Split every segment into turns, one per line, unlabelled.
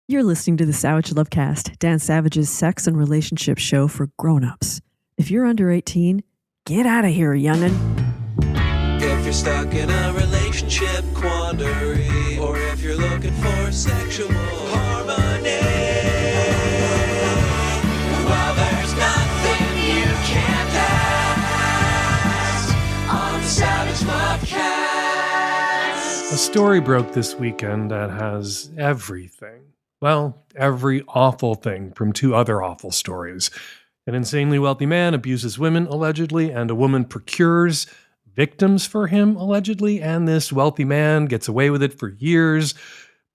You're listening to the Savage Lovecast, Dan Savage's sex and relationship show for grown-ups. If you're under 18, get out of here, youngin'.
If you're stuck in a relationship quandary, or if you're looking for sexual harmony, well, there's nothing you can't ask on the Savage Lovecast.
A story broke this weekend that has everything. Well, every awful thing from two other awful stories. An insanely wealthy man abuses women, allegedly, and a woman procures victims for him, allegedly, and this wealthy man gets away with it for years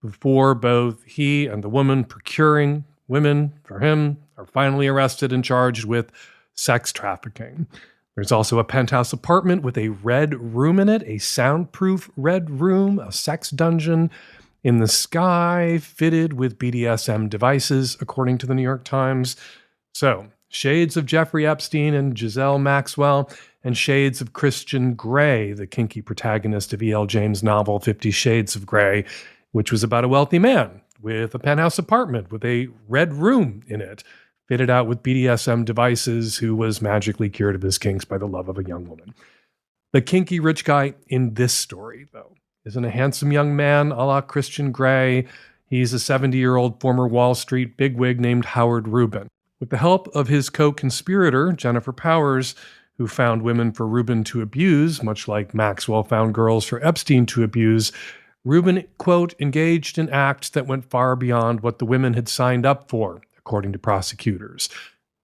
before both he and the woman procuring women for him are finally arrested and charged with sex trafficking. There's also a penthouse apartment with a red room in it, a soundproof red room, a sex dungeon in the sky, fitted with BDSM devices, according to the New York Times. So, shades of Jeffrey Epstein and Giselle Maxwell, and shades of Christian Grey, the kinky protagonist of E.L. James' novel 50 Shades of Grey, which was about a wealthy man with a penthouse apartment with a red room in it, fitted out with BDSM devices, who was magically cured of his kinks by the love of a young woman. The kinky rich guy in this story, though, isn't a handsome young man a la Christian Grey. He's a 70-year-old former Wall Street bigwig named Howard Rubin. With the help of his co-conspirator, Jennifer Powers, who found women for Rubin to abuse, much like Maxwell found girls for Epstein to abuse, Rubin, quote, engaged in acts that went far beyond what the women had signed up for, according to prosecutors.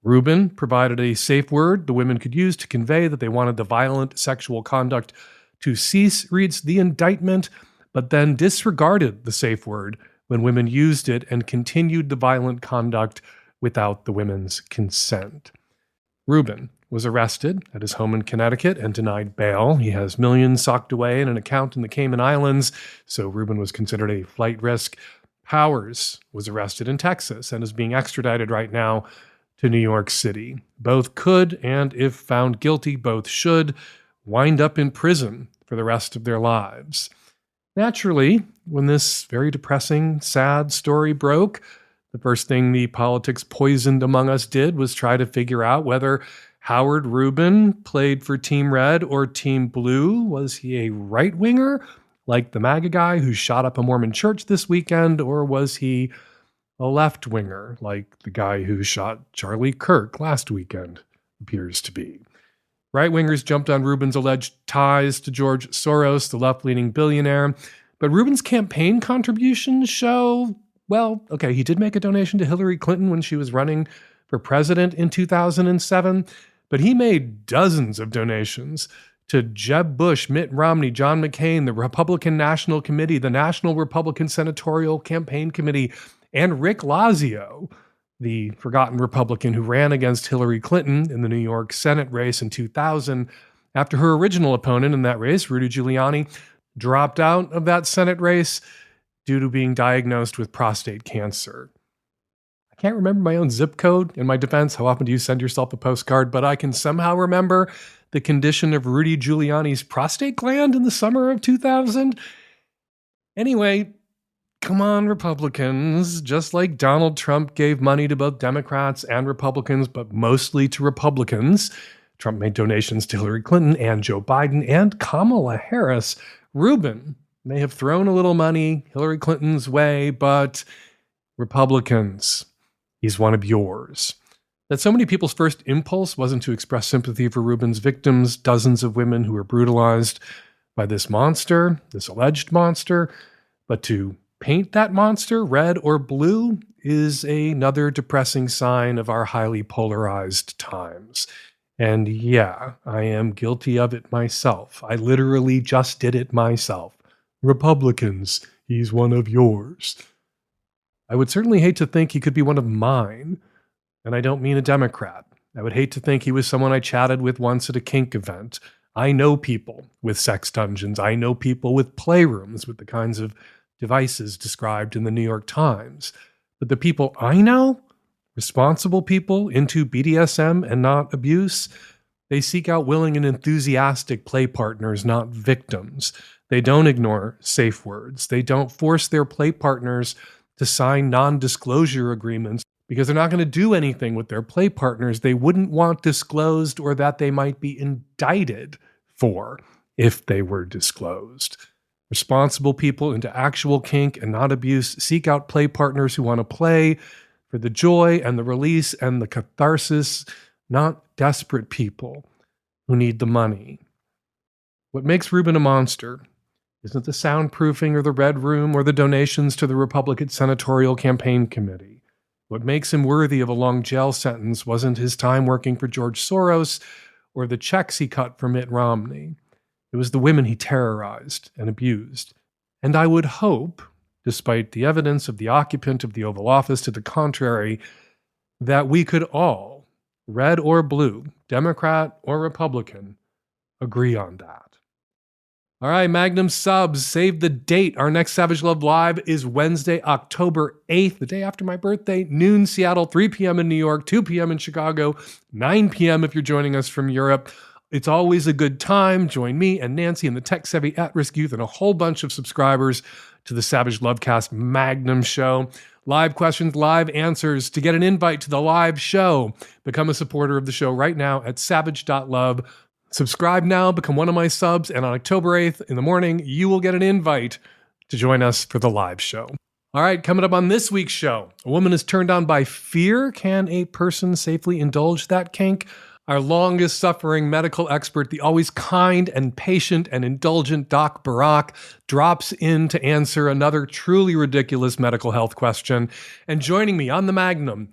Rubin provided a safe word the women could use to convey that they wanted the violent sexual conduct to cease, reads the indictment, but then disregarded the safe word when women used it and continued the violent conduct without the women's consent. Rubin was arrested at his home in Connecticut and denied bail. He has millions socked away in an account in the Cayman Islands, so Rubin was considered a flight risk. Powers was arrested in Texas and is being extradited right now to New York City. Both could, and if found guilty, both should, wind up in prison for the rest of their lives. Naturally, when this very depressing, sad story broke, the first thing the politics poisoned among us did was try to figure out whether Howard Rubin played for Team Red or Team Blue. Was he a right-winger, like the MAGA guy who shot up a Mormon church this weekend, or was he a left-winger, like the guy who shot Charlie Kirk last weekend appears to be? Right-wingers jumped on Rubin's alleged ties to George Soros, the left-leaning billionaire, but Rubin's campaign contributions show, well, okay, he did make a donation to Hillary Clinton when she was running for president in 2007, but he made dozens of donations to Jeb Bush, Mitt Romney, John McCain, the Republican National Committee, the National Republican Senatorial Campaign Committee, and Rick Lazio, the forgotten Republican who ran against Hillary Clinton in the New York Senate race in 2000, after her original opponent in that race, Rudy Giuliani, dropped out of that Senate race due to being diagnosed with prostate cancer. I can't remember my own zip code. In my defense, how often do you send yourself a postcard? But I can somehow remember the condition of Rudy Giuliani's prostate gland in the summer of 2000. Anyway, come on, Republicans. Just like Donald Trump gave money to both Democrats and Republicans, but mostly to Republicans, Trump made donations to Hillary Clinton and Joe Biden and Kamala Harris. Rubin may have thrown a little money Hillary Clinton's way, but Republicans, he's one of yours. That so many people's first impulse wasn't to express sympathy for Rubin's victims, dozens of women who were brutalized by this monster, this alleged monster, but to paint that monster red or blue is another depressing sign of our highly polarized times. And yeah, I am guilty of it myself. I literally just did it myself. Republicans, he's one of yours. I would certainly hate to think he could be one of mine, and I don't mean a Democrat. I would hate to think he was someone I chatted with once at a kink event. I know people with sex dungeons. I know people with playrooms with the kinds of devices described in the New York Times. But the people I know, responsible people into BDSM and not abuse, they seek out willing and enthusiastic play partners, not victims. They don't ignore safe words. They don't force their play partners to sign non-disclosure agreements because they're not going to do anything with their play partners they wouldn't want disclosed or that they might be indicted for if they were disclosed. Responsible people into actual kink and not abuse seek out play partners who want to play for the joy and the release and the catharsis, not desperate people who need the money. What makes Ruben a monster isn't the soundproofing or the red room or the donations to the Republican Senatorial Campaign Committee. What makes him worthy of a long jail sentence wasn't his time working for George Soros or the checks he cut for Mitt Romney. It was the women he terrorized and abused. And I would hope, despite the evidence of the occupant of the Oval Office to the contrary, that we could all, red or blue, Democrat or Republican, agree on that. All right, Magnum subs, save the date. Our next Savage Love Live is Wednesday, October 8th, the day after my birthday, noon Seattle, 3 p.m. in New York, 2 p.m. in Chicago, 9 p.m. if you're joining us from Europe. It's always a good time. Join me and Nancy and the tech-savvy at-risk youth and a whole bunch of subscribers to the Savage Lovecast Magnum show. Live questions, live answers. To get an invite to the live show, become a supporter of the show right now at savage.love. Subscribe now, become one of my subs, and on October 8th in the morning, you will get an invite to join us for the live show. All right, coming up on this week's show, a woman is turned on by fear. Can a person safely indulge that kink? Our longest-suffering medical expert, the always kind and patient and indulgent Doc Barak, drops in to answer another truly ridiculous medical health question. And joining me on the Magnum,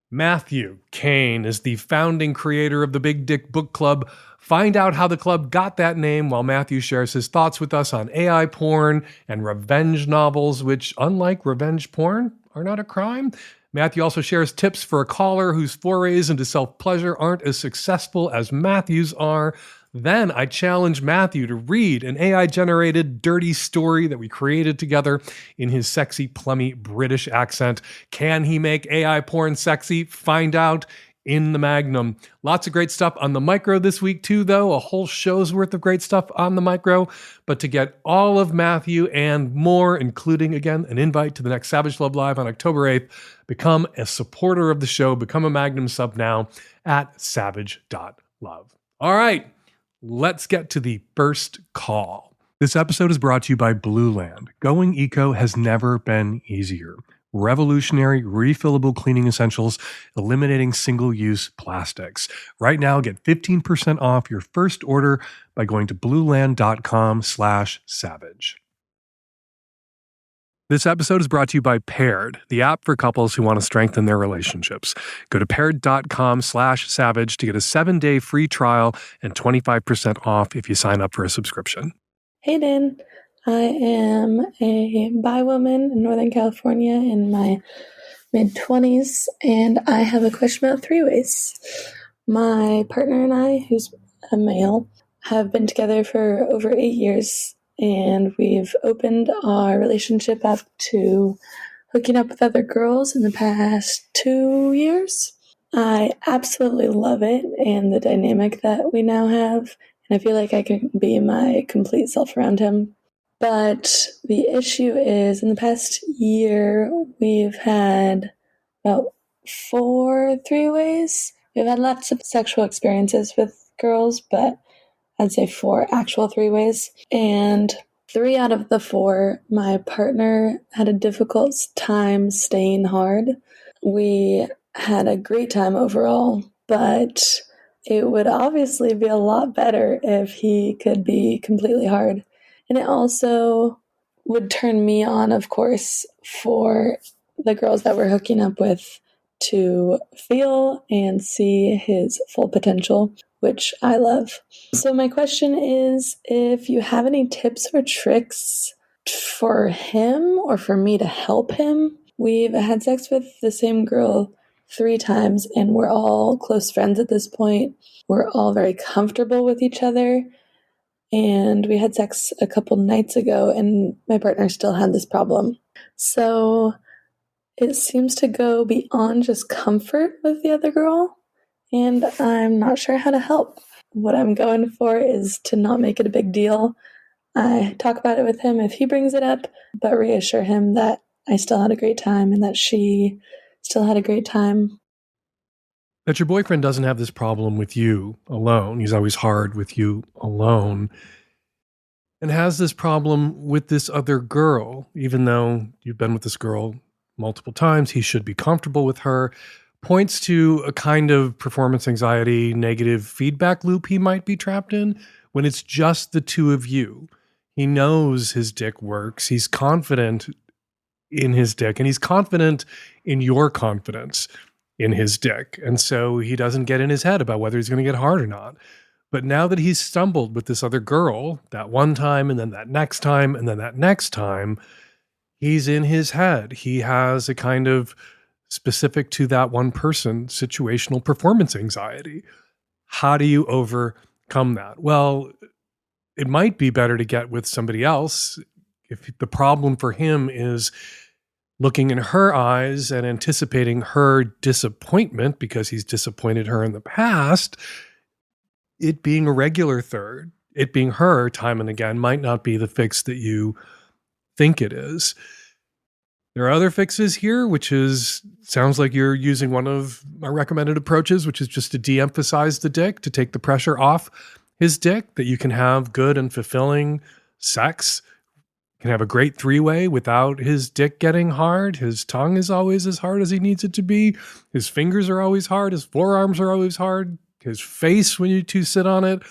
Matthew Kane is the founding creator of the Big Dick Book Club. Find out how the club got that name while Matthew shares his thoughts with us on AI porn and revenge novels, which, unlike revenge porn, are not a crime. Matthew also shares tips for a caller whose forays into self-pleasure aren't as successful as Matthew's are. Then I challenge Matthew to read an AI-generated dirty story that we created together in his sexy, plummy British accent. Can he make AI porn sexy? Find out in the Magnum. Lots of great stuff on the micro this week too, though. A whole show's worth of great stuff on the micro. But to get all of Matthew and more, including, again, an invite to the next Savage Love Live on October 8th, become a supporter of the show. Become a Magnum sub now at savage.love. All right, let's get to the first call. This episode is brought to you by Blue Land. Going eco has never been easier. Revolutionary, refillable cleaning essentials, eliminating single-use plastics. Right now, get 15% off your first order by going to blueland.com/savage. This episode is brought to you by Paired, the app for couples who want to strengthen their relationships. Go to paired.com/savage to get a 7-day free trial and 25% off if you sign up for a subscription.
Hey, Dan. I am a bi woman in Northern California in my mid-20s, and I have a question about three-ways. My partner and I, who's a male, have been together for over 8 years, and we've opened our relationship up to hooking up with other girls in the past 2 years. I absolutely love it and the dynamic that we now have, and I feel like I can be my complete self around him. But the issue is, in the past year, we've had about 4 three-ways. We've had lots of sexual experiences with girls, but I'd say 4 actual three-ways. And 3 out of the 4, my partner had a difficult time staying hard. We had a great time overall, but it would obviously be a lot better if he could be completely hard. And it also would turn me on, of course, for the girls that we're hooking up with to feel and see his full potential, which I love. So my question is, if you have any tips or tricks for him or for me to help him. We've had sex with the same girl 3 times, and we're all close friends at this point. We're all very comfortable with each other. And we had sex a couple nights ago, and my partner still had this problem. So it seems to go beyond just comfort with the other girl, and I'm not sure how to help. What I'm going for is to not make it a big deal. I talk about it with him if he brings it up, but reassure him that I still had a great time and that she still had a great time.
That your boyfriend doesn't have this problem with you alone. He's always hard with you alone. And has this problem with this other girl, even though you've been with this girl multiple times, he should be comfortable with her, points to a kind of performance anxiety, negative feedback loop he might be trapped in when it's just the two of you. He knows his dick works. He's confident in his dick, and he's confident in your confidence in his dick. And so he doesn't get in his head about whether he's going to get hard or not. But now that he's stumbled with this other girl, that one time, and then that next time, and then that next time, he's in his head. He has a kind of specific to that one person situational performance anxiety. How do you overcome that? Well, it might be better to get with somebody else. If the problem for him is looking in her eyes and anticipating her disappointment because he's disappointed her in the past, it being a regular third, it being her time and again, might not be the fix that you think it is. There are other fixes here, which sounds like you're using one of my recommended approaches, which is just to de-emphasize the dick, to take the pressure off his dick, that you can have good and fulfilling sex. You can have a great three-way without his dick getting hard. His tongue is always as hard as he needs it to be. His fingers are always hard. His forearms are always hard. His face, when you two sit on it,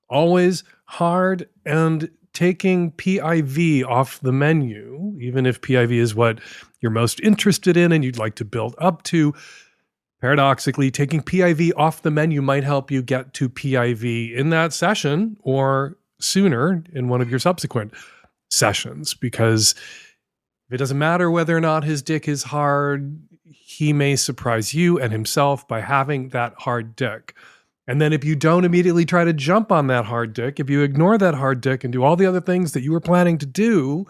always hard. And taking PIV off the menu, even if PIV is what you're most interested in and you'd like to build up to, paradoxically, taking PIV off the menu might help you get to PIV in that session or sooner in one of your subsequent sessions, because if it doesn't matter whether or not his dick is hard, he may surprise you and himself by having that hard dick. And then if you don't immediately try to jump on that hard dick, if you ignore that hard dick and do all the other things that you were planning to do,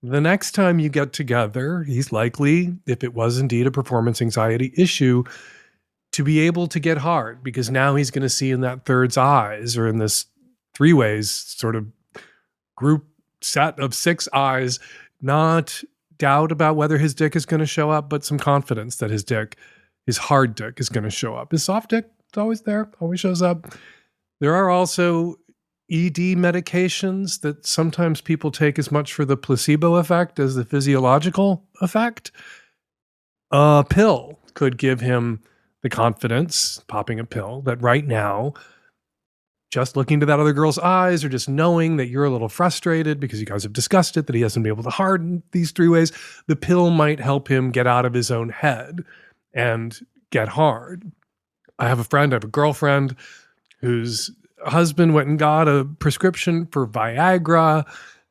the next time you get together, he's likely, if it was indeed a performance anxiety issue, to be able to get hard, because now he's going to see in that third's eyes, or in this three-ways sort of group set of 6 eyes, not doubt about whether his dick is going to show up, but some confidence that his hard dick is going to show up. His soft dick, it's always there, always shows up. There are also ED medications that sometimes people take as much for the placebo effect as the physiological effect. A pill could give him the confidence, popping a pill, that right now, just looking to that other girl's eyes, or just knowing that you're a little frustrated because you guys have discussed it, that he hasn't been able to harden these 3 ways, the pill might help him get out of his own head and get hard. I have a girlfriend whose husband went and got a prescription for Viagra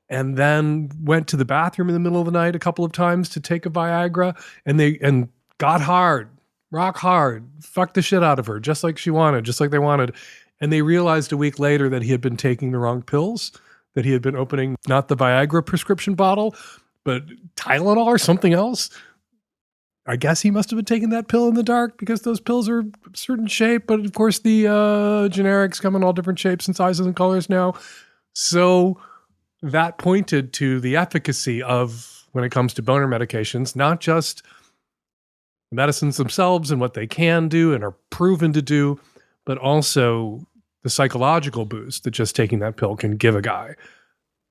and then went to the bathroom in the middle of the night a couple of times to take a Viagra, and got hard, rock hard, fucked the shit out of her, just like she wanted, just like they wanted. And they realized a week later that he had been taking the wrong pills, that he had been opening not the Viagra prescription bottle, but Tylenol or something else. I guess he must have been taking that pill in the dark, because those pills are a certain shape, but of course the generics come in all different shapes and sizes and colors now. So that pointed to the efficacy of, when it comes to boner medications, not just the medicines themselves and what they can do and are proven to do, but also the psychological boost that just taking that pill can give a guy.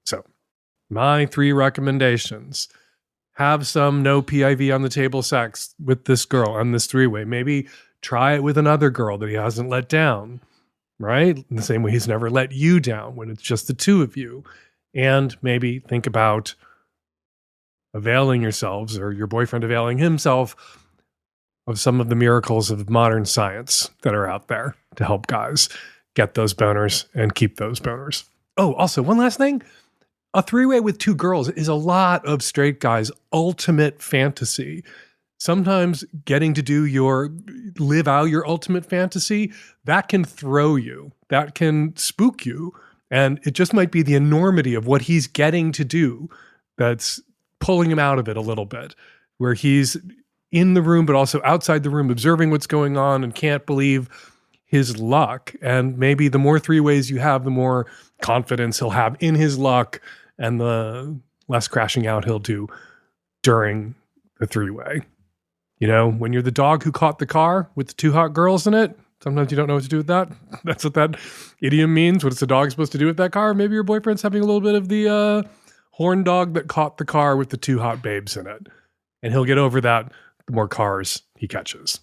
So my 3 recommendations: have some no PIV on the table sex with this girl on this 3-way. Maybe try it with another girl that he hasn't let down, right? In the same way he's never let you down when it's just the 2 of you. And maybe think about availing yourselves, or your boyfriend availing himself, of some of the miracles of modern science that are out there to help guys get those boners and keep those boners. Oh, also, one last thing. A 3-way with 2 girls is a lot of straight guys' ultimate fantasy. Sometimes getting to live out your ultimate fantasy, that can throw you, that can spook you. And it just might be the enormity of what he's getting to do that's pulling him out of it a little bit, where he's in the room, but also outside the room, observing what's going on and can't believe his luck. And maybe the more 3-ways you have, the more confidence he'll have in his luck, and the less crashing out he'll do during the three-way. You know, when you're the dog who caught the car with the two hot girls in it, sometimes you don't know what to do with that. That's what that idiom means. What's the dog supposed to do with that car? Maybe your boyfriend's having a little bit of the horn dog that caught the car with the two hot babes in it. And he'll get over that the more cars he catches.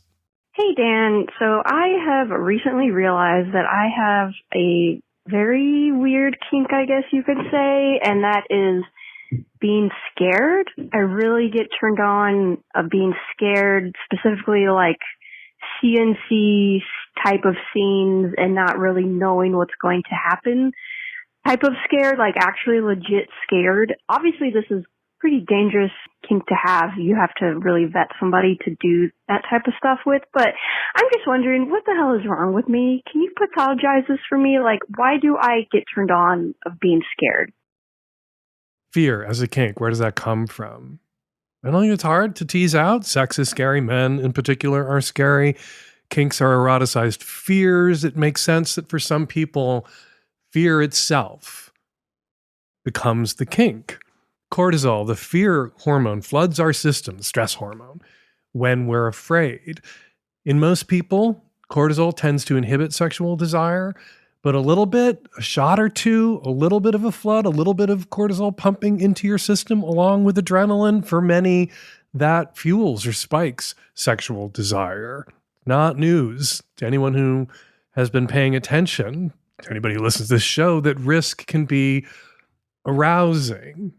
Hey, Dan. So I have recently realized that I have a very weird kink, I guess you could say, and that is being scared. I really get turned on of being scared, specifically like CNC type of scenes and not really knowing what's going to happen type of scared, like actually legit scared. Obviously, this is pretty dangerous kink to have. You have to really vet somebody to do that type of stuff with. But I'm just wondering, what the hell is wrong with me? Can you pathologize this for me? Like, why do I get turned on of being scared?
Fear as a kink, where does that come from? I don't think it's hard to tease out. Sex is scary. Men in particular are scary. Kinks are eroticized fears. It makes sense that for some people, fear itself becomes the kink. Cortisol, the fear hormone, floods our system, the stress hormone, when we're afraid. In most people, cortisol tends to inhibit sexual desire, but a little bit, a shot or two, a little bit of a flood, a little bit of cortisol pumping into your system along with adrenaline, for many, that fuels or spikes sexual desire. Not news to anyone who has been paying attention, to anybody who listens to this show, that risk can be arousing.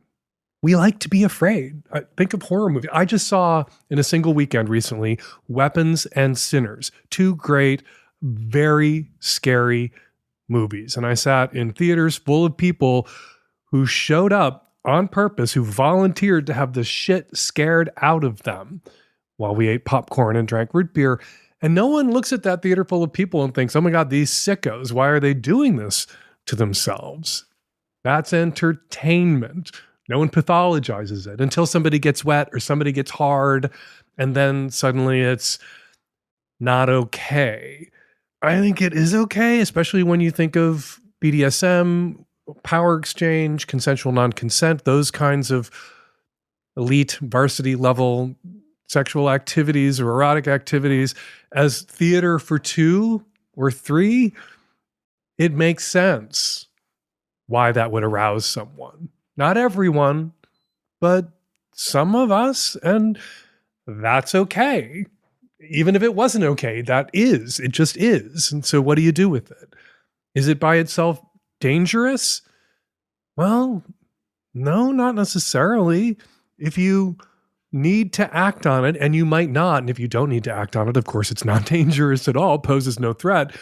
We like to be afraid. Think of horror movies. I just saw in a single weekend recently, Weapons and Sinners, two great, very scary movies. And I sat in theaters full of people who showed up on purpose, who volunteered to have the shit scared out of them while we ate popcorn and drank root beer. And no one looks at that theater full of people and thinks, oh my God, these sickos, why are they doing this to themselves? That's entertainment. No one pathologizes it until somebody gets wet or somebody gets hard, and then suddenly it's not okay. I think it is okay, especially when you think of BDSM, power exchange, consensual non-consent, those kinds of elite varsity level sexual activities or erotic activities as theater for two or three. It makes sense why that would arouse someone. Not everyone, but some of us, and that's okay. Even if it wasn't okay, it just is. And so what do you do with it? Is it by itself dangerous? Well, no, not necessarily. If you need to act on it, and you might not, and if you don't need to act on it, of course, it's not dangerous at all, poses no threat.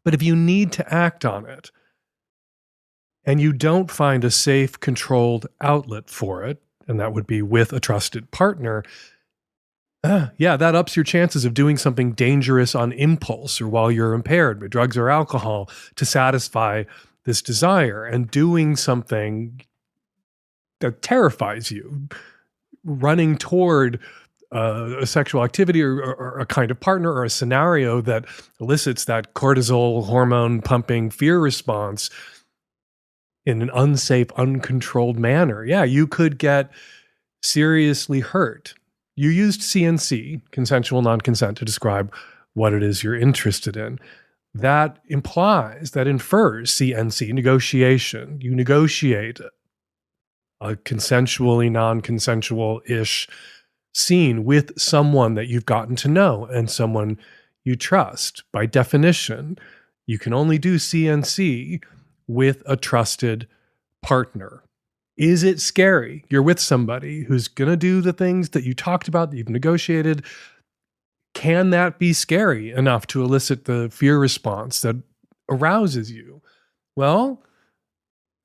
But if you need to act on it, and you don't find a safe, controlled outlet for it, and that would be with a trusted partner, that ups your chances of doing something dangerous on impulse or while you're impaired by drugs or alcohol to satisfy this desire, and doing something that terrifies you, running toward a sexual activity or a kind of partner or a scenario that elicits that cortisol hormone pumping fear response in an unsafe, uncontrolled manner. Yeah, you could get seriously hurt. You used CNC, consensual non-consent, to describe what it is you're interested in. That infers CNC, negotiation. You negotiate a consensually non-consensual-ish scene with someone that you've gotten to know and someone you trust. By definition, you can only do CNC with a trusted partner. Is it scary? You're with somebody who's going to do the things that you talked about, that you've negotiated. Can that be scary enough to elicit the fear response that arouses you? Well,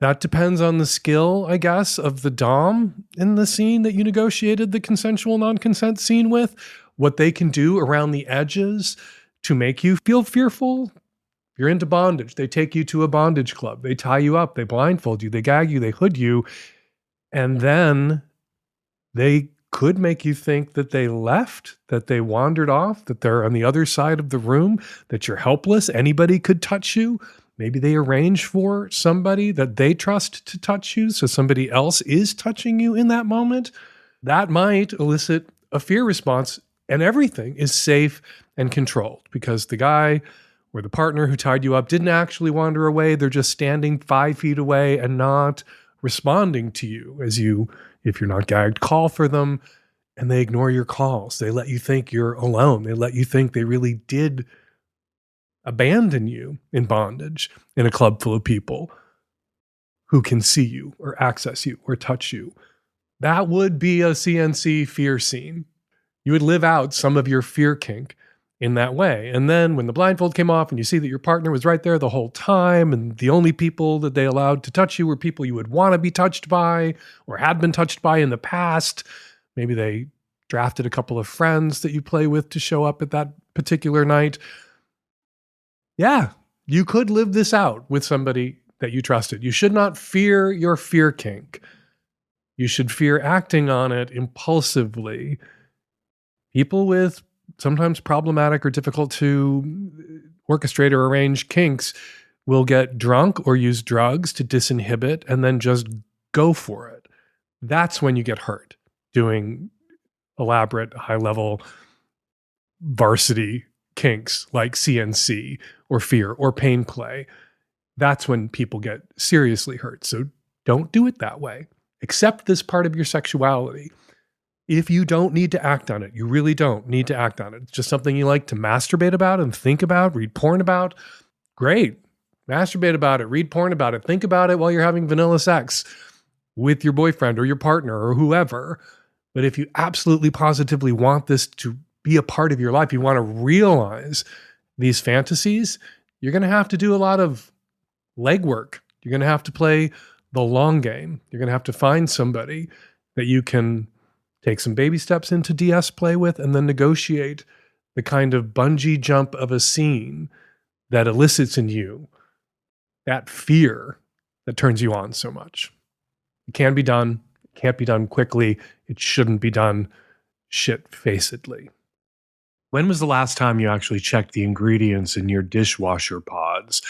that depends on the skill, I guess, of the dom in the scene that you negotiated the consensual non-consent scene with, what they can do around the edges to make you feel fearful. You're into bondage. They take you to a bondage club. They tie you up. They blindfold you. They gag you. They hood you. And then they could make you think that they left, that they wandered off, that they're on the other side of the room, that you're helpless. Anybody could touch you. Maybe they arrange for somebody that they trust to touch you, so somebody else is touching you in that moment. that might elicit a fear response, and everything is safe and controlled because the guy or the partner who tied you up didn't actually wander away. They're just standing 5 feet away and not responding to you as you, if you're not gagged, call for them, and they ignore your calls. They let you think you're alone. They let you think they really did abandon you in bondage in a club full of people who can see you or access you or touch you. That would be a CNC fear scene. You would live out some of your fear kink in that way. And then when the blindfold came off and you see that your partner was right there the whole time and the only people that they allowed to touch you were people you would want to be touched by or had been touched by in the past. Maybe they drafted a couple of friends that you play with to show up at that particular night. Yeah, you could live this out with somebody that you trusted. You should not fear your fear kink. You should fear acting on it impulsively. People with sometimes problematic or difficult to orchestrate or arrange kinks will get drunk or use drugs to disinhibit and then just go for it. That's when you get hurt doing elaborate, high-level varsity kinks like CNC or fear or pain play. That's when people get seriously hurt. So don't do it that way. Accept this part of your sexuality. If you don't need to act on it, you really don't need to act on it. It's just something you like to masturbate about and think about, read porn about. Great. Masturbate about it, read porn about it, think about it while you're having vanilla sex with your boyfriend or your partner or whoever. But if you absolutely positively want this to be a part of your life, you want to realize these fantasies, you're going to have to do a lot of legwork. You're going to have to play the long game. You're going to have to find somebody that you can take some baby steps into DS play with and then negotiate the kind of bungee jump of a scene that elicits in you that fear that turns you on so much. It can be done. It can't be done quickly. It shouldn't be done shit-facedly. When was the last time you actually checked the ingredients in your dishwasher pods?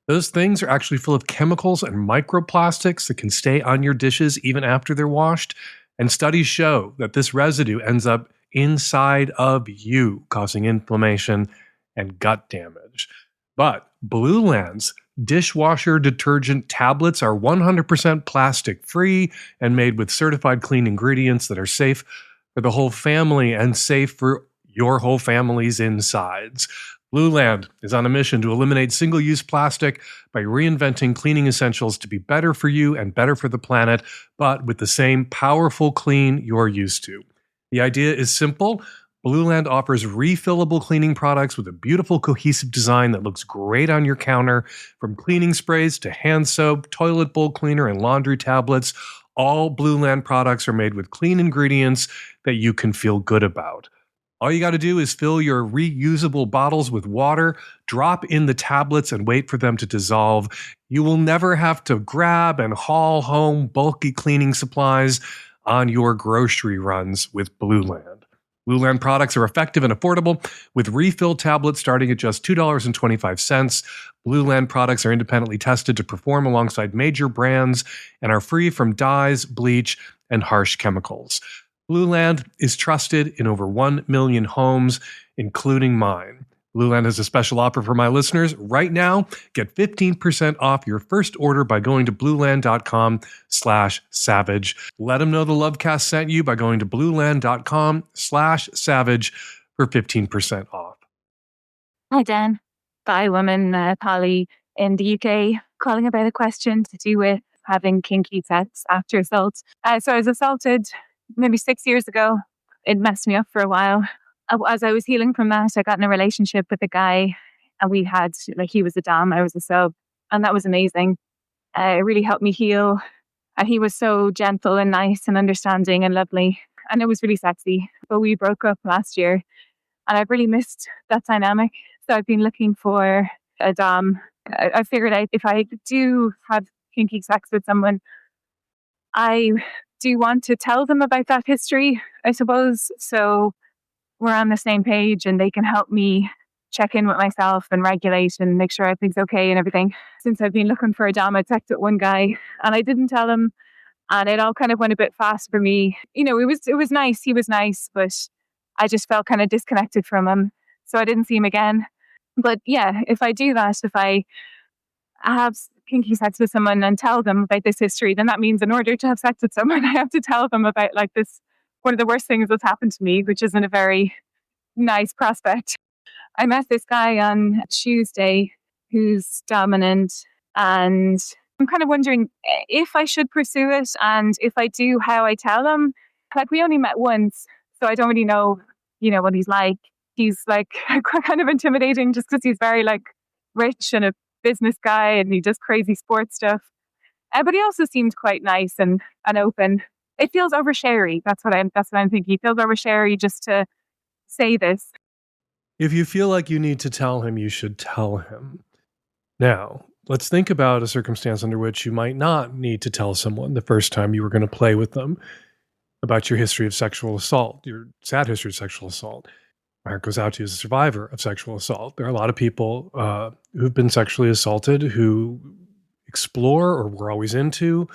Those things are actually full of chemicals and microplastics that can stay on your dishes even after they're washed. And studies show that this residue ends up inside of you, causing inflammation and gut damage. But Blueland's dishwasher detergent tablets are 100% plastic-free and made with certified clean ingredients that are safe for the whole family and safe for your whole family's insides. Blueland is on a mission to eliminate single-use plastic by reinventing cleaning essentials to be better for you and better for the planet, but with the same powerful clean you're used to. The idea is simple. Blueland offers refillable cleaning products with a beautiful cohesive design that looks great on your counter. From cleaning sprays to hand soap, toilet bowl cleaner, and laundry tablets, all Blueland products are made with clean ingredients that you can feel good about. All you got to do is fill your reusable bottles with water, drop in the tablets, and wait for them to dissolve. You will never have to grab and haul home bulky cleaning supplies on your grocery runs with Blueland. Blueland products are effective and affordable, with refill tablets starting at just $2.25. Blueland products are independently tested to perform alongside major brands and are free from dyes, bleach, and harsh chemicals. Blueland is trusted in over 1 million homes, including mine. Blueland has a special offer for my listeners. Right now, get 15% off your first order by going to blueland.com/savage. Let them know the Lovecast sent you by going to blueland.com/savage for 15% off.
Hi, Dan. Bi woman, Polly in the UK, calling about a question to do with having kinky sex after assault. So I was assaulted maybe 6 years ago. It messed me up for a while. As I was healing from that, I got in a relationship with a guy, and we had, he was a dom, I was a sub, and that was amazing. It really helped me heal. And he was so gentle and nice and understanding and lovely, and it was really sexy. But we broke up last year, and I've really missed that dynamic. So I've been looking for a dom. I figured out if I do have kinky sex with someone, I do want to tell them about that history, I suppose. So we're on the same page and they can help me check in with myself and regulate and make sure everything's okay and everything. Since I've been looking for a dom, I texted one guy and I didn't tell him. And it all kind of went a bit fast for me. You know, it was nice. He was nice, but I just felt kind of disconnected from him. So I didn't see him again. But yeah, if I do that, if I have kinky sex with someone and tell them about this history, then that means in order to have sex with someone, I have to tell them about like this, one of the worst things that's happened to me, which isn't a very nice prospect. I met this guy on Tuesday who's dominant, and I'm kind of wondering if I should pursue it, and if I do, how I tell him. Like, we only met once, so I don't really know, you know, what he's like. He's like kind of intimidating just because he's very like rich and a business guy, and he does crazy sports stuff. But he also seemed quite nice and open. It feels oversharey. That's what I'm thinking. It feels oversharey just to say this.
If you feel like you need to tell him, you should tell him. Now, let's think about a circumstance under which you might not need to tell someone the first time you were going to play with them about your history of sexual assault, your sad history of sexual assault. My heart goes out to you as a survivor of sexual assault. There are a lot of people who've been sexually assaulted who explore or were always into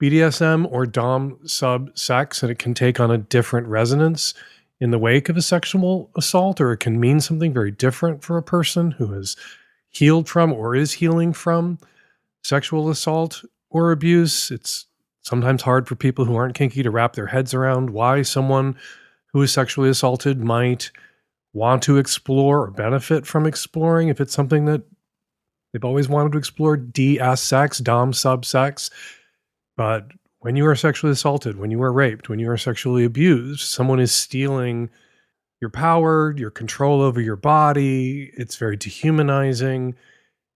BDSM or Dom sub sex, and it can take on a different resonance in the wake of a sexual assault, or it can mean something very different for a person who has healed from or is healing from sexual assault or abuse. It's sometimes hard for people who aren't kinky to wrap their heads around why someone who is sexually assaulted might want to explore or benefit from exploring if it's something that they've always wanted to explore, DS sex, Dom sub sex. But when you are sexually assaulted, when you are raped, when you are sexually abused, someone is stealing your power, your control over your body. It's very dehumanizing.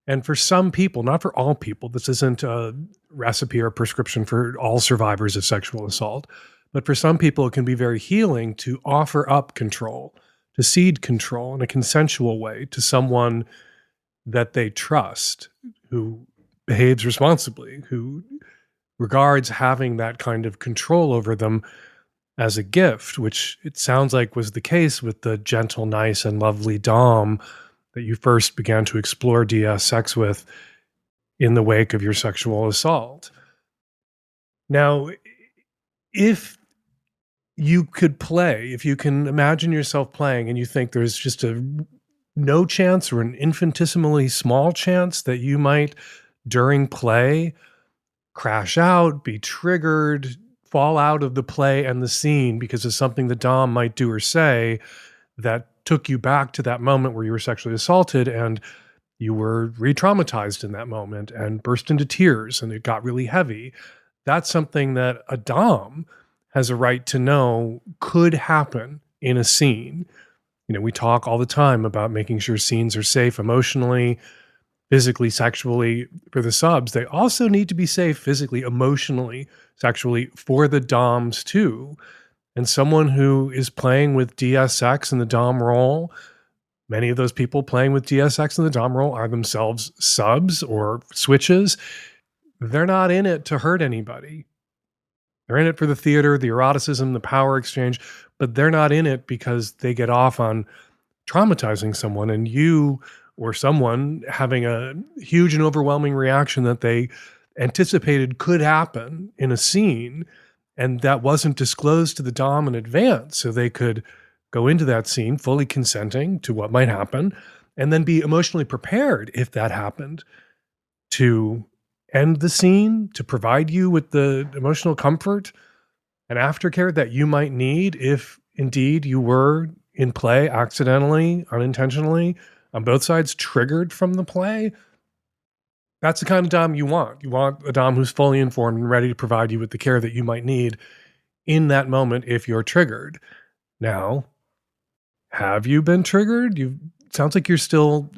And for some people, not for all people, this isn't a recipe or a prescription for all survivors of sexual assault, but for some people, it can be very healing to offer up control, to cede control in a consensual way to someone that they trust, who behaves responsibly, who regards having that kind of control over them as a gift, which it sounds like was the case with the gentle, nice, and lovely Dom that you first began to explore DS sex with in the wake of your sexual assault. Now, if you could play, if you can imagine yourself playing and you think there's just a no chance or an infinitesimally small chance that you might, during play, crash out, be triggered, fall out of the play and the scene because of something the Dom might do or say that took you back to that moment where you were sexually assaulted and you were re-traumatized in that moment and burst into tears and it got really heavy. That's something that a Dom has a right to know could happen in a scene. You know, we talk all the time about making sure scenes are safe emotionally, physically, sexually for the subs. They also need to be safe physically, emotionally, sexually for the Doms too. And someone who is playing with DSX in the Dom role, many of those people playing with DSX in the Dom role are themselves subs or switches. They're not in it to hurt anybody. They're in it for the theater, the eroticism, the power exchange, but they're not in it because they get off on traumatizing someone and you or someone having a huge and overwhelming reaction that they anticipated could happen in a scene, and that wasn't disclosed to the Dom in advance, so they could go into that scene fully consenting to what might happen, and then be emotionally prepared if that happened to end the scene, to provide you with the emotional comfort and aftercare that you might need if indeed you were in play accidentally, unintentionally, on both sides, triggered from the play. That's the kind of Dom you want. You want a Dom who's fully informed and ready to provide you with the care that you might need in that moment if you're triggered. Now, have you been triggered? Sounds like you're still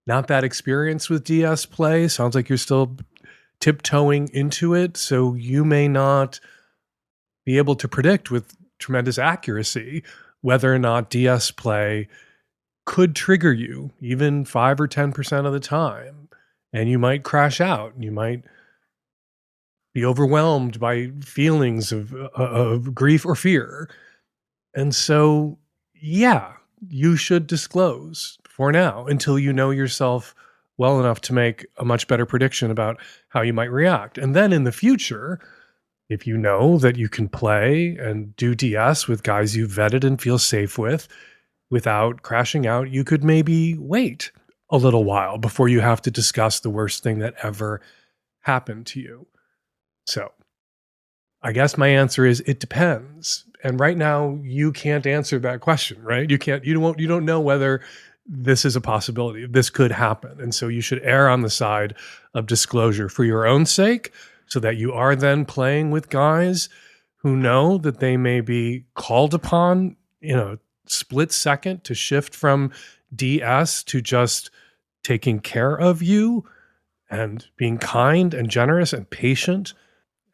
not that experienced with DS play. Sounds like you're still tiptoeing into it. So you may not be able to predict with tremendous accuracy whether or not DS play could trigger you even 5 or 10% of the time. And you might crash out. You might be overwhelmed by feelings of grief or fear. And so, yeah, you should disclose for now until you know yourself well enough to make a much better prediction about how you might react. And then in the future, if you know that you can play and do DS with guys you've vetted and feel safe with without crashing out, you could maybe wait a little while before you have to discuss the worst thing that ever happened to you. So I guess my answer is it depends. And right now you can't answer that question, right? You don't know whether this is a possibility. This could happen. And so you should err on the side of disclosure for your own sake, so that you are then playing with guys who know that they may be called upon in a split second to shift from DS to just taking care of you and being kind and generous and patient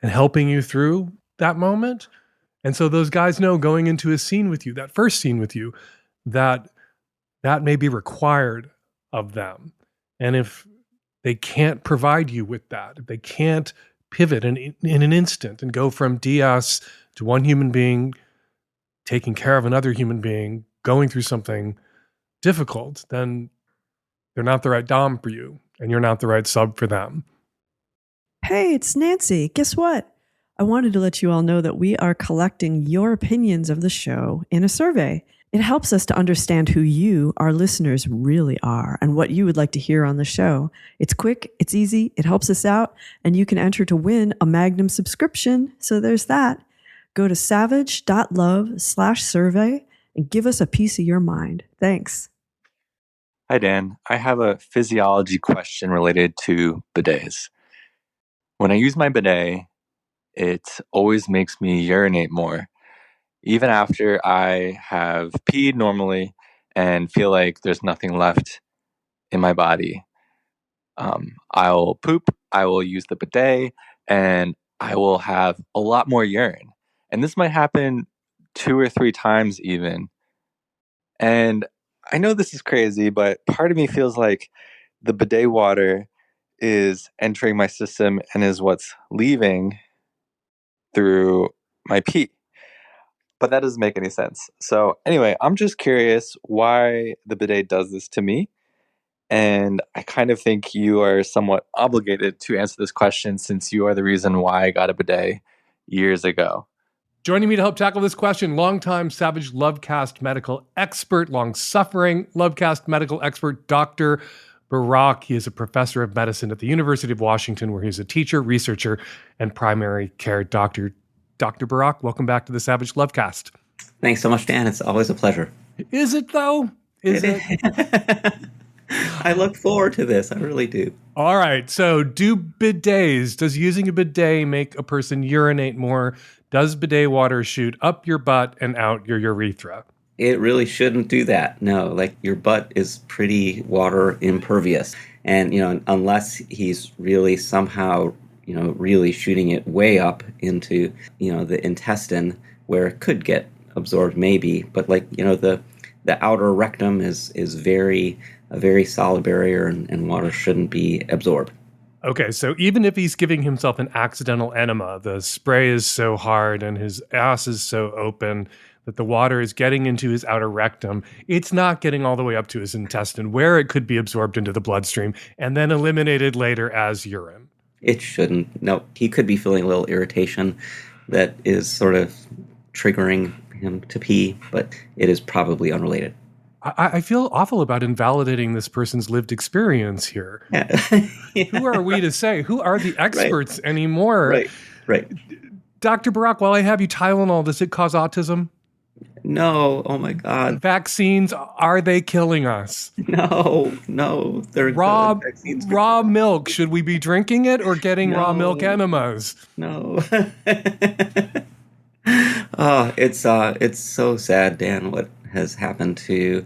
and helping you through that moment. And so those guys know going into a scene with you, that first scene with you, that may be required of them. And if they can't provide you with that, if they can't pivot in an instant and go from DS to one human being taking care of another human being going through something difficult, then they're not the right dom for you, and you're not the right sub for them.
Hey, it's Nancy. Guess what? I wanted to let you all know that we are collecting your opinions of the show in a survey. It helps us to understand who you, our listeners, really are and what you would like to hear on the show. It's quick, it's easy, it helps us out, and you can enter to win a Magnum subscription. So there's that. Go to savage.love/survey and give us a piece of your mind. Thanks.
Hi, Dan. I have a physiology question related to bidets. When I use my bidet, it always makes me urinate more. Even after I have peed normally and feel like there's nothing left in my body, I'll poop, I will use the bidet, and I will have a lot more urine. And this might happen 2 or 3 times even. And I know this is crazy, but part of me feels like the bidet water is entering my system and is what's leaving through my pee. But that doesn't make any sense. So anyway, I'm just curious why the bidet does this to me. And I kind of think you are somewhat obligated to answer this question since you are the reason why I got a bidet years ago.
Joining me to help tackle this question, longtime Savage Lovecast medical expert, long-suffering Lovecast medical expert, Dr. Barak. He is a professor of medicine at the University of Washington, where he's a teacher, researcher, and primary care doctor. Dr. Barak, welcome back to the Savage Lovecast.
Thanks so much, Dan. It's always a pleasure.
Is it, though? Is it?
I look forward to this. I really do.
All right. So does using a bidet make a person urinate more? Does bidet water shoot up your butt and out your urethra?
It really shouldn't do that. No, like your butt is pretty water impervious. And, unless he's really somehow, really shooting it way up into, the intestine where it could get absorbed maybe. But the outer rectum is a very solid barrier and water shouldn't be absorbed.
Okay, so even if he's giving himself an accidental enema, the spray is so hard and his ass is so open that the water is getting into his outer rectum, it's not getting all the way up to his intestine where it could be absorbed into the bloodstream and then eliminated later as urine.
It shouldn't. No, he could be feeling a little irritation that is sort of triggering him to pee, but it is probably unrelated.
I feel awful about invalidating this person's lived experience here.
Yeah.
Who are we to say? Who are the experts anymore?
Right.
Dr. Barak, while I have you, Tylenol, does it cause autism?
No. Oh, my God.
Vaccines, are they killing us?
No. They're
raw milk. Should we be drinking it or getting raw milk enemas?
No. Oh, it's so sad, Dan, what has happened to,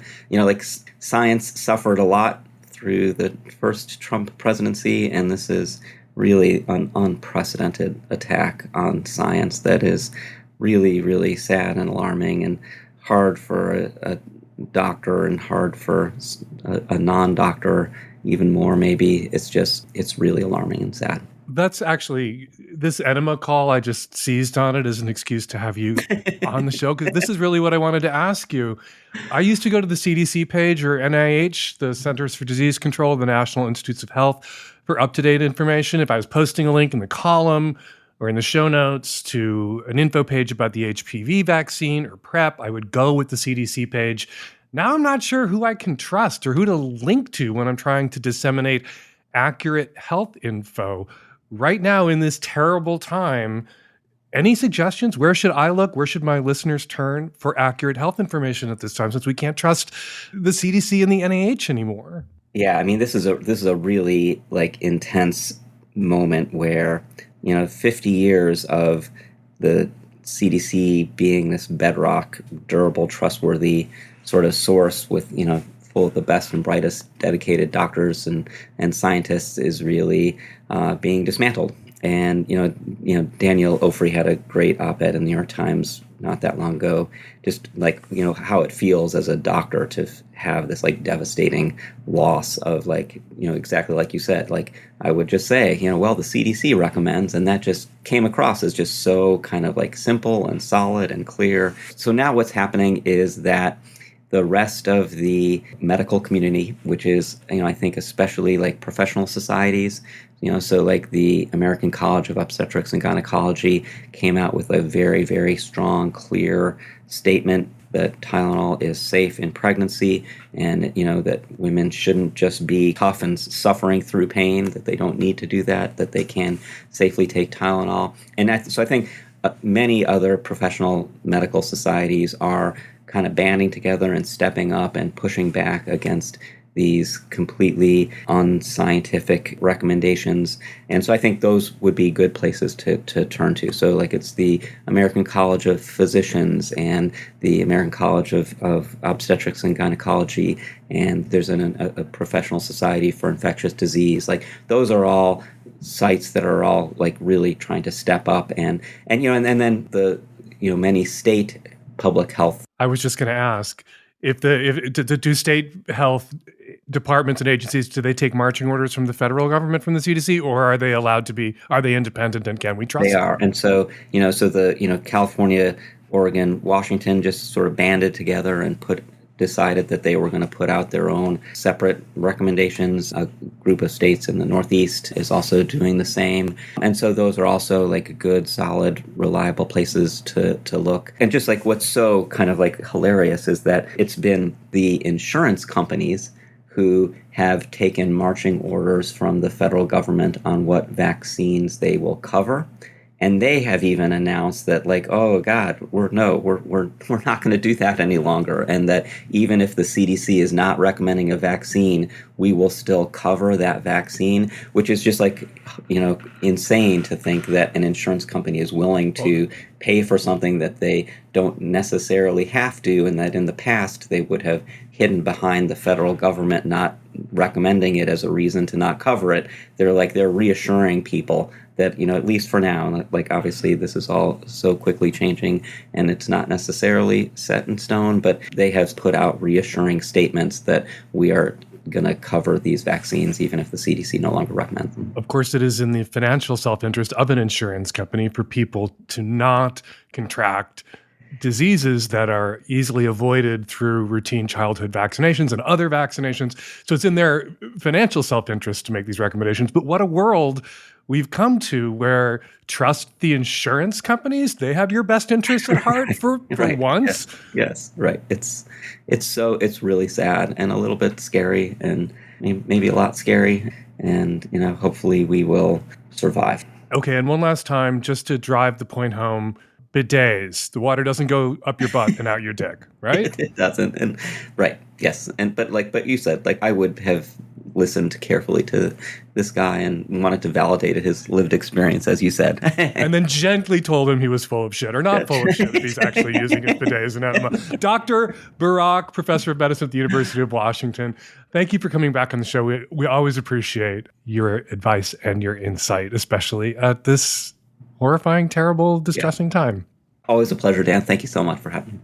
science suffered a lot through the first Trump presidency, and this is really an unprecedented attack on science that is really, really sad and alarming and hard for a doctor and hard for a non-doctor even more maybe. It's really alarming and sad.
That's actually, this enema call, I just seized on it as an excuse to have you on the show, because this is really what I wanted to ask you. I used to go to the CDC page, or NIH, the Centers for Disease Control, the National Institutes of Health, for up-to-date information. If I was posting a link in the column or in the show notes to an info page about the HPV vaccine or PrEP, I would go with the CDC page. Now I'm not sure who I can trust or who to link to when I'm trying to disseminate accurate health info. Right now, in this terrible time, any suggestions? Where should I look? Where should my listeners turn for accurate health information at this time, since we can't trust the CDC and the NIH anymore?
Yeah, I mean, this is a really like intense moment where, 50 years of the CDC being this bedrock, durable, trustworthy sort of source with, full of the best and brightest dedicated doctors and scientists is really being dismantled. And, Daniel Ofri had a great op-ed in the New York Times not that long ago, just like, how it feels as a doctor to have this like devastating loss of like, exactly like you said, like I would just say, well, the CDC recommends, and that just came across as just so kind of like simple and solid and clear. So now what's happening is that the rest of the medical community, which is, I think especially like professional societies, so like the American College of Obstetrics and Gynecology came out with a very, very strong, clear statement that Tylenol is safe in pregnancy, and, that women shouldn't just be tough and suffering through pain, that they don't need to do that they can safely take Tylenol. And so I think many other professional medical societies are kind of banding together and stepping up and pushing back against these completely unscientific recommendations. And so I think those would be good places to turn to. So like it's the American College of Physicians and the American College of Obstetrics and Gynecology, and there's a professional society for infectious disease. Like those are all sites that are all like really trying to step up and then the many state public health.
I was just going to ask, do state health departments and agencies, do they take marching orders from the federal government, from the CDC, or are they allowed to be? Are they independent, and can we trust them?
They are, and so the California, Oregon, Washington just sort of banded together and decided that they were going to put out their own separate recommendations. A group of states in the Northeast is also doing the same. And so those are also like good, solid, reliable places to look. And just like what's so kind of like hilarious is that it's been the insurance companies who have taken marching orders from the federal government on what vaccines they will cover. And they have even announced that, like, oh God, we're not going to do that any longer, and that even if the CDC is not recommending a vaccine, we will still cover that vaccine, which is just like, insane to think that an insurance company is willing to pay for something that they don't necessarily have to, and that in the past they would have hidden behind the federal government not recommending it as a reason to not cover it. They're reassuring people that, at least for now, like obviously this is all so quickly changing and it's not necessarily set in stone, but they have put out reassuring statements that we are going to cover these vaccines even if the CDC no longer recommends them.
Of course, it is in the financial self-interest of an insurance company for people to not contract diseases that are easily avoided through routine childhood vaccinations and other vaccinations. So it's in their financial self-interest to make these recommendations. But what a world we've come to, where trust the insurance companies. They have your best interests at heart for
right.
once.
Yes, right. It's really sad and a little bit scary, and maybe a lot scary. And, hopefully we will survive.
Okay. And one last time, just to drive the point home, bidets. The water doesn't go up your butt and out your dick, right?
It doesn't. And right. Yes. And but you said, like, I would have listened carefully to this guy and wanted to validate his lived experience, as you said.
And then gently told him he was full of shit, or not full of shit, if he's actually using his bidet as an enema. Dr. Barak, professor of medicine at the University of Washington, thank you for coming back on the show. We always appreciate your advice and your insight, especially at this horrifying, terrible, distressing time.
Always a pleasure, Dan. Thank you so much for having me.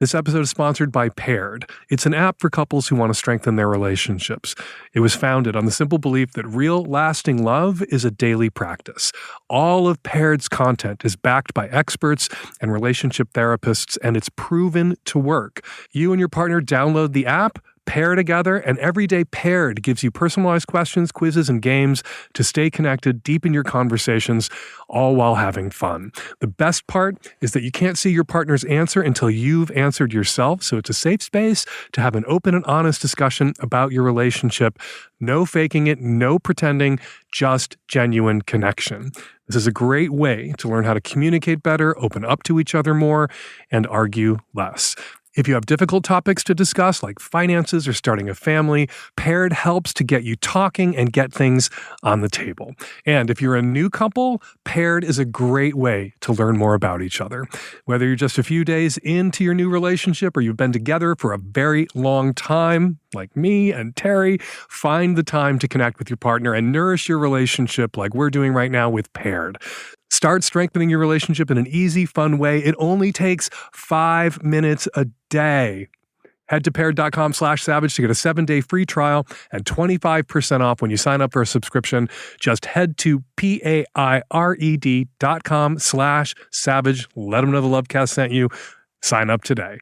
This episode is sponsored by Paired. It's an app for couples who want to strengthen their relationships. It was founded on the simple belief that real, lasting love is a daily practice. All of Paired's content is backed by experts and relationship therapists, and it's proven to work. You and your partner download the app, pair together, and every day Paired gives you personalized questions, quizzes, and games to stay connected, deepen your conversations, all while having fun. The best part is that you can't see your partner's answer until you've answered yourself, so it's a safe space to have an open and honest discussion about your relationship. No faking it, no pretending, just genuine connection. This is a great way to learn how to communicate better, open up to each other more, and argue less. If you have difficult topics to discuss, like finances or starting a family, Paired helps to get you talking and get things on the table. And if you're a new couple, Paired is a great way to learn more about each other. Whether you're just a few days into your new relationship or you've been together for a very long time, like me and Terry, find the time to connect with your partner and nourish your relationship like we're doing right now with Paired. Start strengthening your relationship in an easy, fun way. It only takes 5 minutes a day. Head to paired.com/savage to get a 7-day free trial and 25% off when you sign up for a subscription. Just head to paired.com/savage. Let them know the Lovecast sent you. Sign up today.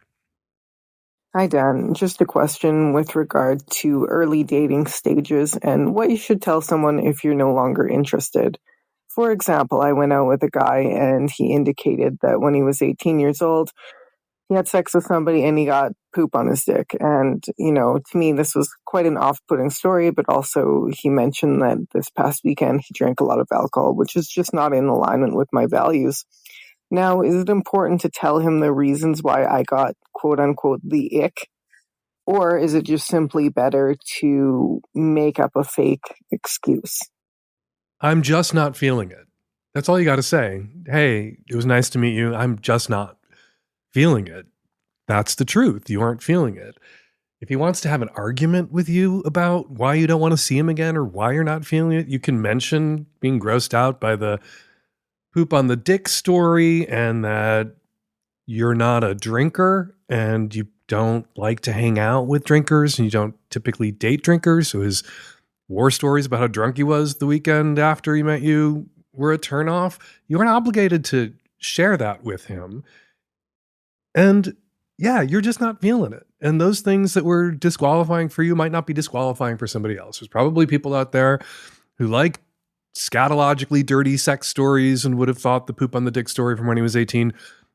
Hi, Dan. Just a question with regard to early dating stages and what you should tell someone if you're no longer interested. For example, I went out with a guy and he indicated that when he was 18 years old, he had sex with somebody and he got poop on his dick. And, to me, this was quite an off-putting story, but also he mentioned that this past weekend he drank a lot of alcohol, which is just not in alignment with my values. Now, is it important to tell him the reasons why I got, quote-unquote, the ick? Or is it just simply better to make up a fake excuse?
I'm just not feeling it. That's all you got to say. Hey, it was nice to meet you. I'm just not feeling it. That's the truth. You aren't feeling it. If he wants to have an argument with you about why you don't want to see him again or why you're not feeling it, you can mention being grossed out by the poop on the dick story and that you're not a drinker and you don't like to hang out with drinkers and you don't typically date drinkers. So his war stories about how drunk he was the weekend after he met you were a turnoff. You aren't obligated to share that with him. And yeah, you're just not feeling it. And those things that were disqualifying for you might not be disqualifying for somebody else. There's probably people out there who like scatologically dirty sex stories and would have thought the poop on the dick story from when he was 18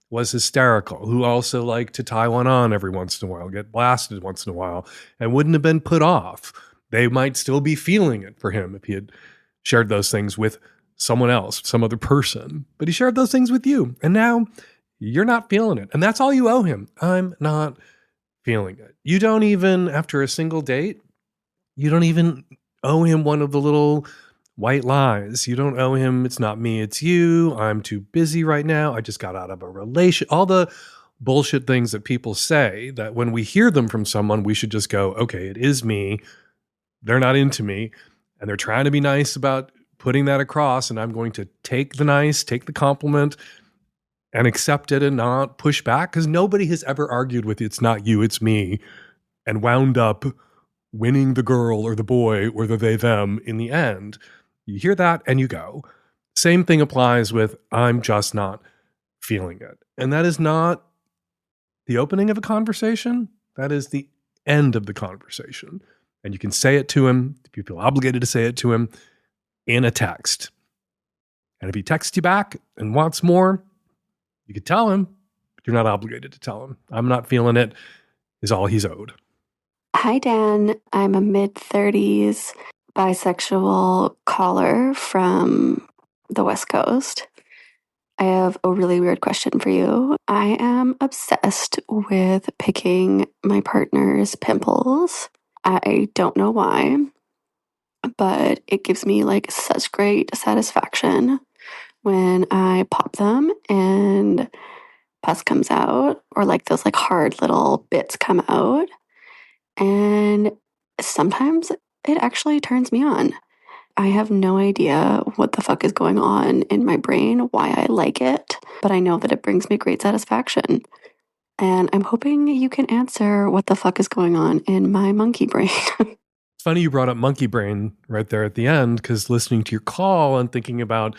was hysterical, who also like to tie one on every once in a while, get blasted once in a while, and wouldn't have been put off. They might still be feeling it for him if he had shared those things with someone else, some other person. But he shared those things with you. And now you're not feeling it. And that's all you owe him. I'm not feeling it. You don't even, after a single date, you don't even owe him one of the little white lies. You don't owe him, it's not me, it's you. I'm too busy right now. I just got out of a relation. All the bullshit things that people say that when we hear them from someone, we should just go, okay, it is me. They're not into me, and they're trying to be nice about putting that across, and I'm going to take the nice, take the compliment, and accept it and not push back, because nobody has ever argued with it's not you, it's me, and wound up winning the girl or the boy or the they, them in the end. You hear that and you go. Same thing applies with I'm just not feeling it. And that is not the opening of a conversation. That is the end of the conversation. And you can say it to him, if you feel obligated to say it to him, in a text. And if he texts you back and wants more, you could tell him, but you're not obligated to tell him. I'm not feeling it is all he's owed.
Hi, Dan. I'm a mid-30s bisexual caller from the West Coast. I have a really weird question for you. I am obsessed with picking my partner's pimples. I don't know why, but it gives me such great satisfaction when I pop them and pus comes out, or those hard little bits come out. And sometimes it actually turns me on. I have no idea what the fuck is going on in my brain, why I like it, but I know that it brings me great satisfaction. And I'm hoping you can answer what the fuck is going on in my monkey brain.
It's funny you brought up monkey brain right there at the end, because listening to your call and thinking about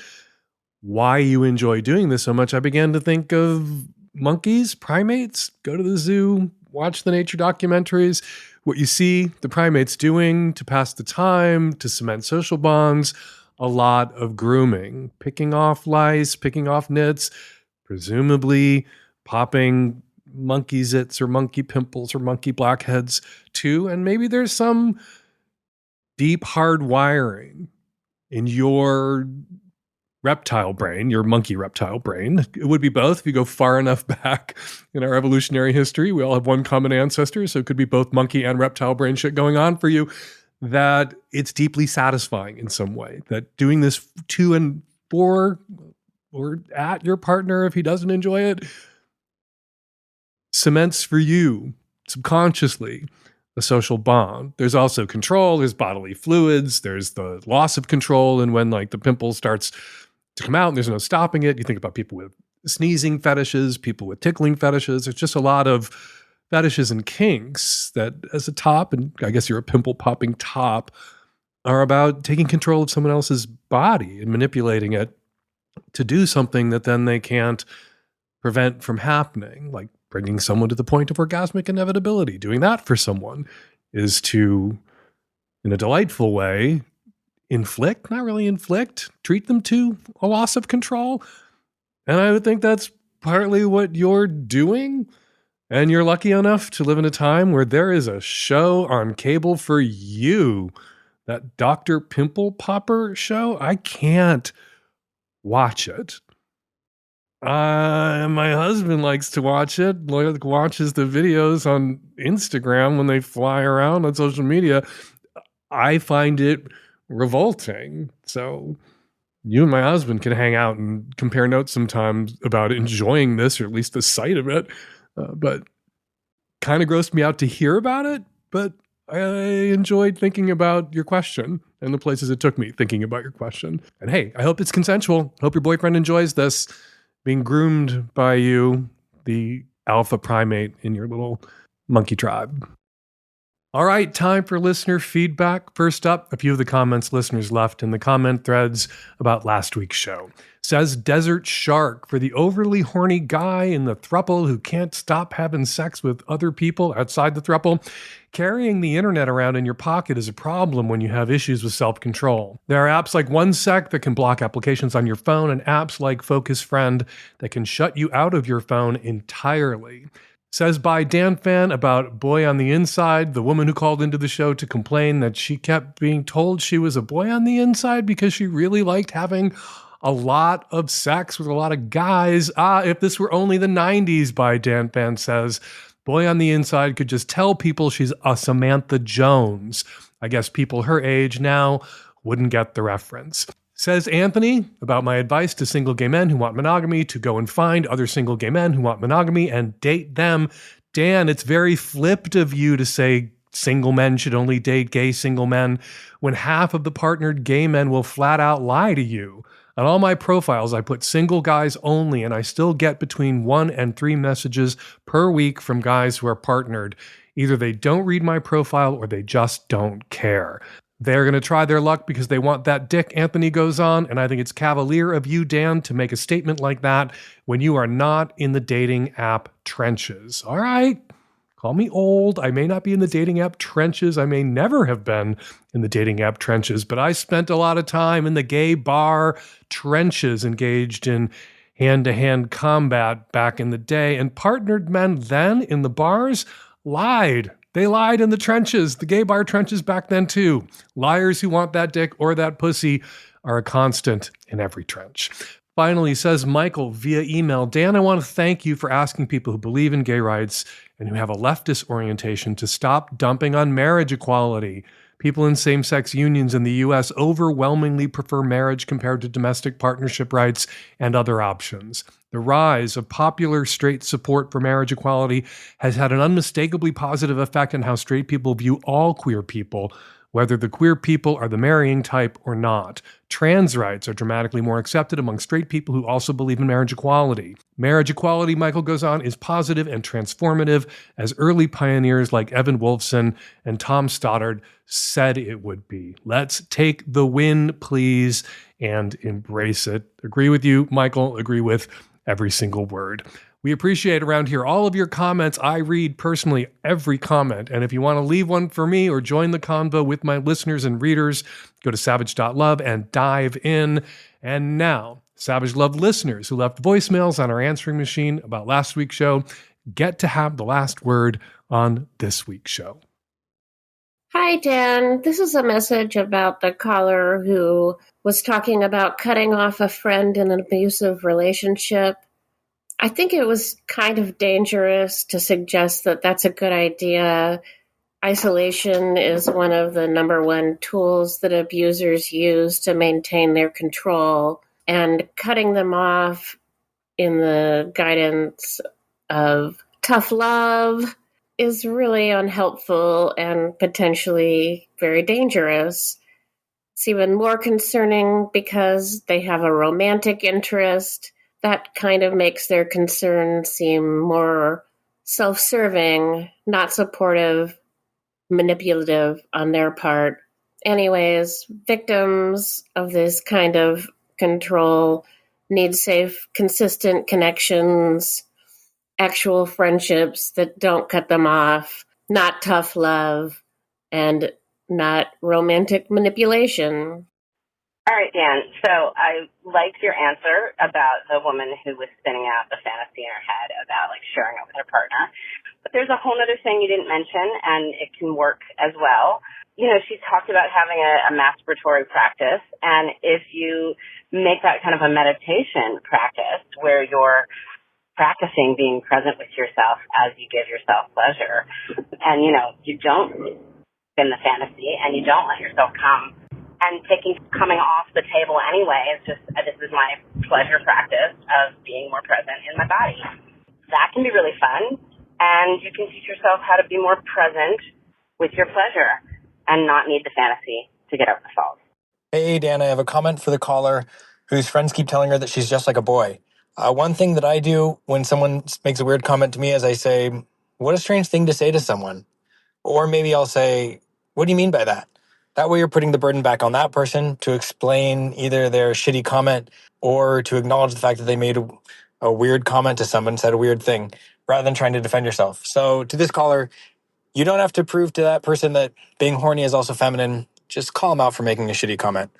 why you enjoy doing this so much, I began to think of monkeys, primates. Go to the zoo, watch the nature documentaries. What you see the primates doing to pass the time, to cement social bonds, a lot of grooming, picking off lice, picking off nits, presumably popping monkey zits or monkey pimples or monkey blackheads too. And maybe there's some deep hard wiring in your reptile brain, your monkey reptile brain. It would be both if you go far enough back in our evolutionary history. We all have one common ancestor, so it could be both monkey and reptile brain shit going on for you, that it's deeply satisfying in some way, that doing this to and for or at your partner, if he doesn't enjoy it, cements for you subconsciously a social bond. There's also control, there's bodily fluids, there's the loss of control, and when like the pimple starts to come out and there's no stopping it, you think about people with sneezing fetishes, people with tickling fetishes. There's just a lot of fetishes and kinks that as a top, and I guess you're a pimple popping top, are about taking control of someone else's body and manipulating it to do something that then they can't prevent from happening, like bringing someone to the point of orgasmic inevitability. Doing that for someone is to, in a delightful way, inflict, not really inflict, treat them to a loss of control. And I would think that's partly what you're doing. And you're lucky enough to live in a time where there is a show on cable for you. That Dr. Pimple Popper show, I can't watch it. My husband likes to watch it, watches the videos on Instagram when they fly around on social media. I find it revolting. So you and my husband can hang out and compare notes sometimes about enjoying this, or at least the sight of it. But kind of grossed me out to hear about it. But I enjoyed thinking about your question and the places it took me thinking about your question. And hey, I hope it's consensual. Hope your boyfriend enjoys this, being groomed by you, the alpha primate in your little monkey tribe. All right, time for listener feedback. First up, a few of the comments listeners left in the comment threads about last week's show. Says Desert Shark, for the overly horny guy in the throuple who can't stop having sex with other people outside the throuple, carrying the internet around in your pocket is a problem when you have issues with self-control. There are apps like OneSec that can block applications on your phone, and apps like Focus Friend that can shut you out of your phone entirely. Says by Dan Fan about Boy on the Inside, the woman who called into the show to complain that she kept being told she was a boy on the inside because she really liked having a lot of sex with a lot of guys. If this were only the 90s, by Dan Fan says, Boy on the Inside could just tell people she's a Samantha Jones. I guess people her age now wouldn't get the reference. Says Anthony about my advice to single gay men who want monogamy to go and find other single gay men who want monogamy and date them. Dan, it's very flipped of you to say single men should only date gay single men when half of the partnered gay men will flat out lie to you. On all my profiles, I put single guys only, and I still get between 1 and 3 messages per week from guys who are partnered. Either they don't read my profile or they just don't care. They're going to try their luck because they want that dick, Anthony goes on, and I think it's cavalier of you, Dan, to make a statement like that when you are not in the dating app trenches. All right, call me old. I may not be in the dating app trenches. I may never have been in the dating app trenches, but I spent a lot of time in the gay bar trenches engaged in hand-to-hand combat back in the day, and partnered men then in the bars lied. They lied in the trenches, the gay bar trenches back then too. Liars who want that dick or that pussy are a constant in every trench. Finally, says Michael via email, Dan, I want to thank you for asking people who believe in gay rights and who have a leftist orientation to stop dumping on marriage equality. People in same-sex unions in the U.S. overwhelmingly prefer marriage compared to domestic partnership rights and other options. The rise of popular straight support for marriage equality has had an unmistakably positive effect on how straight people view all queer people, whether the queer people are the marrying type or not. Trans rights are dramatically more accepted among straight people who also believe in marriage equality. Marriage equality, Michael goes on, is positive and transformative, as early pioneers like Evan Wolfson and Tom Stoddard said it would be. Let's take the win, please, and embrace it. Agree with you, Michael. Agree with every single word. We appreciate around here all of your comments. I read personally every comment. And if you want to leave one for me or join the convo with my listeners and readers, go to savage.love and dive in. And now, Savage Love listeners who left voicemails on our answering machine about last week's show get to have the last word on this week's show.
Hi, Dan. This is a message about the caller who was talking about cutting off a friend in an abusive relationship. I think it was kind of dangerous to suggest that that's a good idea. Isolation is one of the number one tools that abusers use to maintain their control, and cutting them off in the guidance of tough love is really unhelpful and potentially very dangerous. It's even more concerning because they have a romantic interest. That kind of makes their concern seem more self-serving, not supportive, manipulative on their part. Anyways, victims of this kind of control need safe, consistent connections, actual friendships that don't cut them off, not tough love, and not romantic manipulation.
All right, Dan. So I liked your answer about the woman who was spinning out the fantasy in her head about sharing it with her partner. But there's a whole other thing you didn't mention, and it can work as well. She talked about having a masturbatory practice, and if you make that kind of a meditation practice where you're practicing being present with yourself as you give yourself pleasure, and you don't spin the fantasy and you don't let yourself come, and coming off the table anyway, it's just, this is my pleasure practice of being more present in my body. That can be really fun, and you can teach yourself how to be more present with your pleasure and not need the fantasy to get over the fault.
Hey, Dan, I have a comment for the caller whose friends keep telling her that she's just like a boy. One thing that I do when someone makes a weird comment to me is I say, what a strange thing to say to someone. Or maybe I'll say, what do you mean by that? That way you're putting the burden back on that person to explain either their shitty comment or to acknowledge the fact that they made a weird comment to someone, said a weird thing, rather than trying to defend yourself. So to this caller, you don't have to prove to that person that being horny is also feminine. Just call them out for making a shitty comment.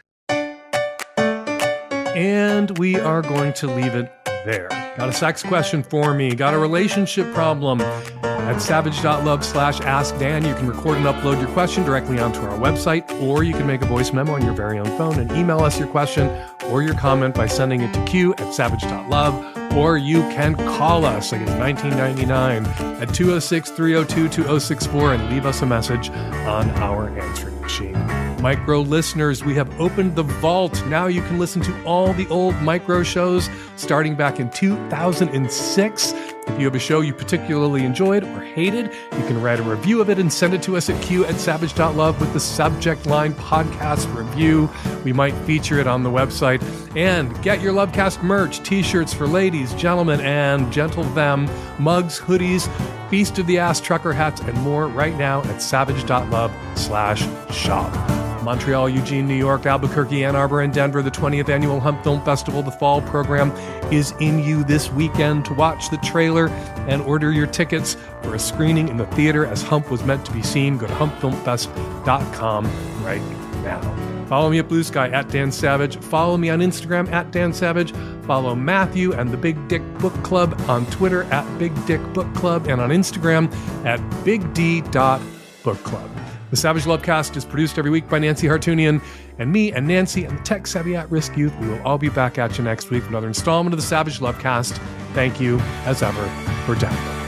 And we are going to leave it there. Got a sex question for me? Got a relationship problem? At savage.love/askdan, you can record and upload your question directly onto our website, or you can make a voice memo on your very own phone and email us your question or your comment by sending it to q@savage.love, or you can call us like it's 1999 at 206-302-2064 and leave us a message on our answering machine. Micro listeners, we have opened the vault. Now you can listen to all the old Micro shows starting back in 2006. If you have a show you particularly enjoyed or hated, you can write a review of it and send it to us at q@savage.love with the subject line podcast review. We might feature it on the website. And get your Lovecast merch, t-shirts for ladies, gentlemen, and gentle them, mugs, hoodies, Feast of the Ass trucker hats, and more right now at savage.love/shop. Montreal, Eugene, New York, Albuquerque, Ann Arbor, and Denver, the 20th Annual Hump Film Festival, the fall program, is in you this weekend. To watch the trailer and order your tickets for a screening in the theater as Hump was meant to be seen, go to humpfilmfest.com right now. Follow me at Bluesky at Dan Savage. Follow me on Instagram at Dan Savage. Follow Matthew and the Big Dick Book Club on Twitter at BigDickBookClub and on Instagram at BigD.BookClub. The Savage Lovecast is produced every week by Nancy Hartunian and me and Nancy and the tech savvy at-risk youth. We will all be back at you next week for another installment of the Savage Lovecast. Thank you, as ever, for downloading.